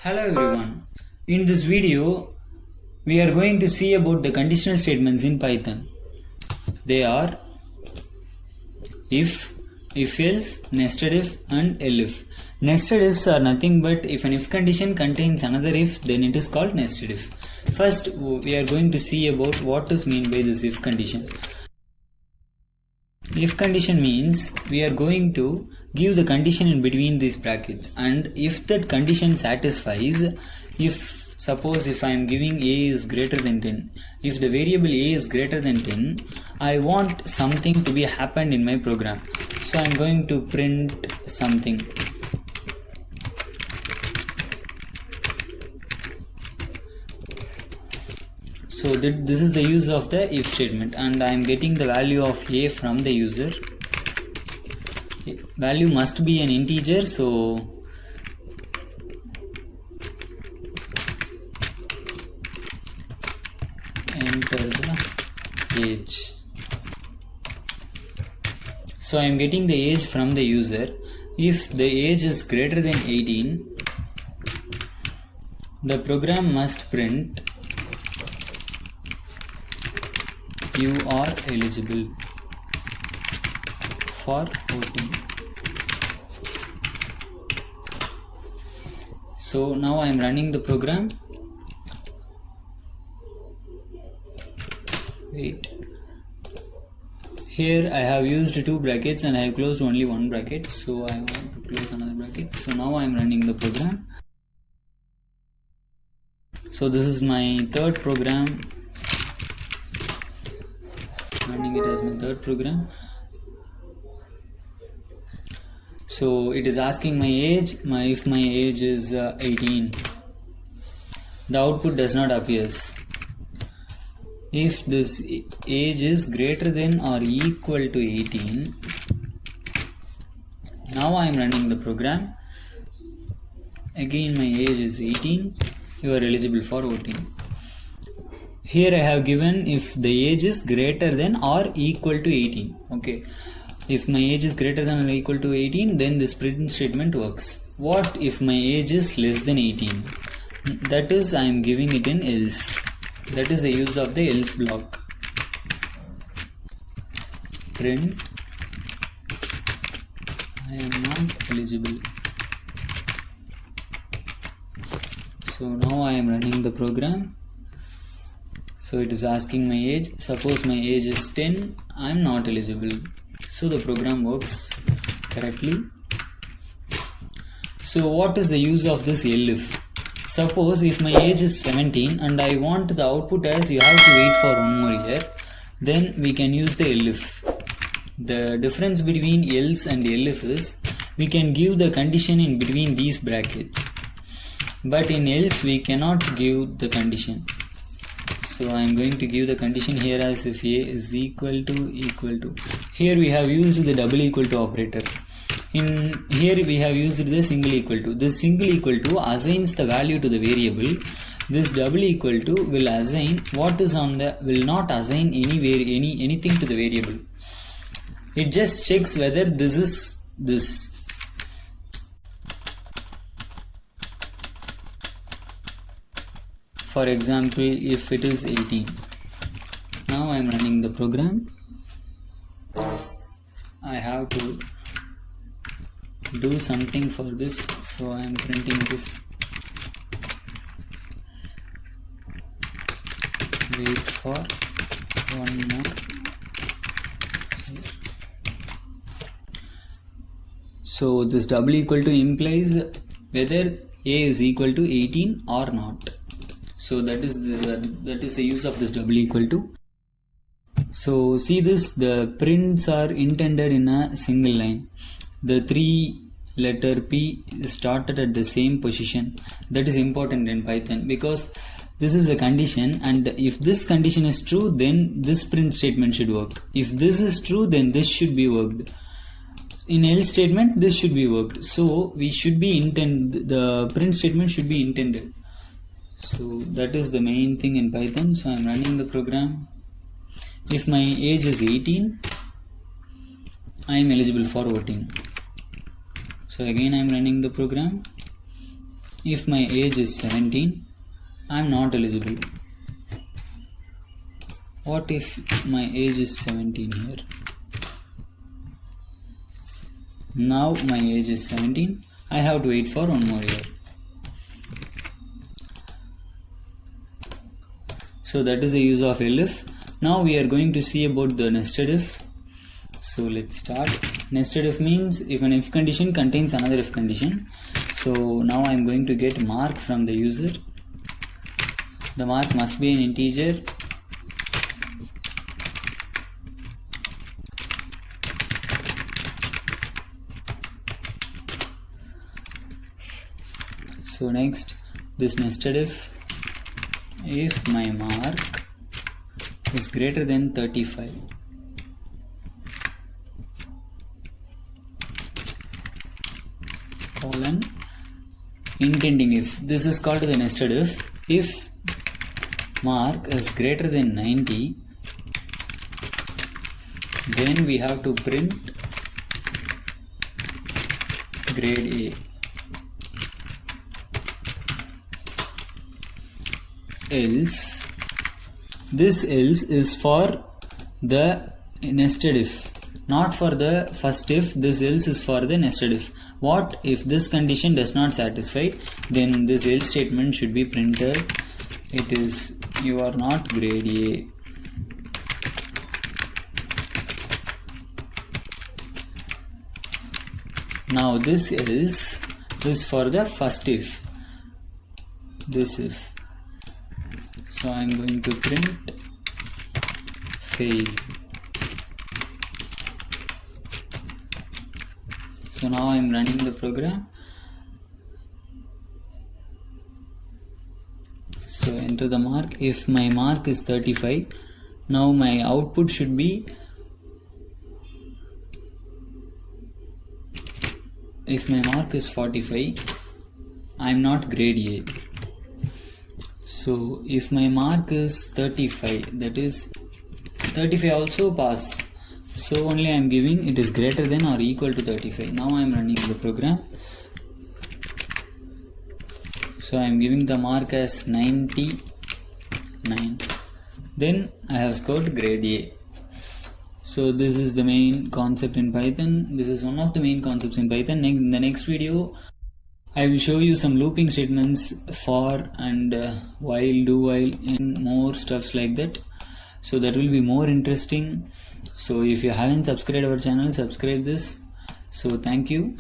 Hello everyone. In this video, we are going to see about the conditional statements in Python. They are if else, nested if and elif. Nested ifs are nothing but if an if condition contains another if, then it is called nested if. First, we are going to see about what is meant by this if condition. If condition means we are going to give the condition in between these brackets, and if that condition satisfies, suppose if I am giving a is greater than 10, if the variable a is greater than 10, I want something to be happened in my program. So I am going to print something. So this is the use of the if statement, and I am getting the value of a from the user. Value must be an integer, so enter the age. So I am getting the age from the user. If the age is greater than 18, the program must print you are eligible for voting. So now I am running the program. Wait. Here I have used two brackets and I have closed only one bracket, so I want to close another bracket. So now I am running the program. So this is my third program. Running it as my third program. So it is asking my age. If my age is 18, the output does not appear. If this age is greater than or equal to 18, now I am running the program. Again my age is 18, you are eligible for voting. Here I have given if the age is greater than or equal to 18. Okay, if my age is greater than or equal to 18, then this print statement works. What if my age is less than 18? That is, I am giving it in else. That is the use of the else block. Print I am not eligible. So now I am running the program. So it is asking my age. Suppose my age is 10, I am not eligible. So the program works correctly. So what is the use of this elif? Suppose if my age is 17 and I want the output as you have to wait for 1 more year, then we can use the elif. The difference between else and elif is we can give the condition in between these brackets, but in else we cannot give the condition. So I am going to give the condition here as if a is equal to. Here we have used the double equal to operator. In here we have used the single equal to. This single equal to assigns the value to the variable. This double equal to will assign what is on the, will not assign anything to the variable. It just checks whether this is this. For example, if it is 18. Now I am running the program. I have to do something for this, so I am printing this. Wait for one more. So this double equal to implies whether a is equal to 18 or not. So that is the use of this double equal to. So see this, the prints are intended in a single line. The 3-letter P started at the same position. That is important in Python because this is a condition, and if this condition is true, then this print statement should work. If this is true, then this should be worked. In else statement, this should be worked. So we should be the print statement should be intended. So that is the main thing in Python. So I am running the program. If my age is 18, I am eligible for voting. So again I am running the program. if my age is 17, I am not eligible. What if my age is 17 here? Now my age is 17, I have to wait for 1 more year. So that is the use of elif. Now we are going to see about the nested if. So let's start. Nested if means if an if condition contains another if condition. So now I am going to get mark from the user. The mark must be an integer. So next, this nested if my mark is greater than 35, colon, intending if. This is called the nested if mark is greater than 90, then we have to print grade A. Else, this else is for the nested if, not for the first if. This else is for the nested if. What if this condition does not satisfy? Then this else statement should be printed. It is you are not grade A. Now this else is for the first if, this if. So I am going to print fail. So now I am running the program. So enter the mark. If my mark is 35, now my output should be, if my mark is 45, I am not grade A. So if my mark is 35, that is 35 also pass. So only I am giving it is greater than or equal to 35. Now I am running the program. So I am giving the mark as 99. Then I have scored grade A. So this is the main concept in Python. This is one of the main concepts in Python. In the next video, I will show you some looping statements, for and while, do while, and more stuffs like that. So that will be more interesting. So if you haven't subscribed our channel, subscribe this. So thank you.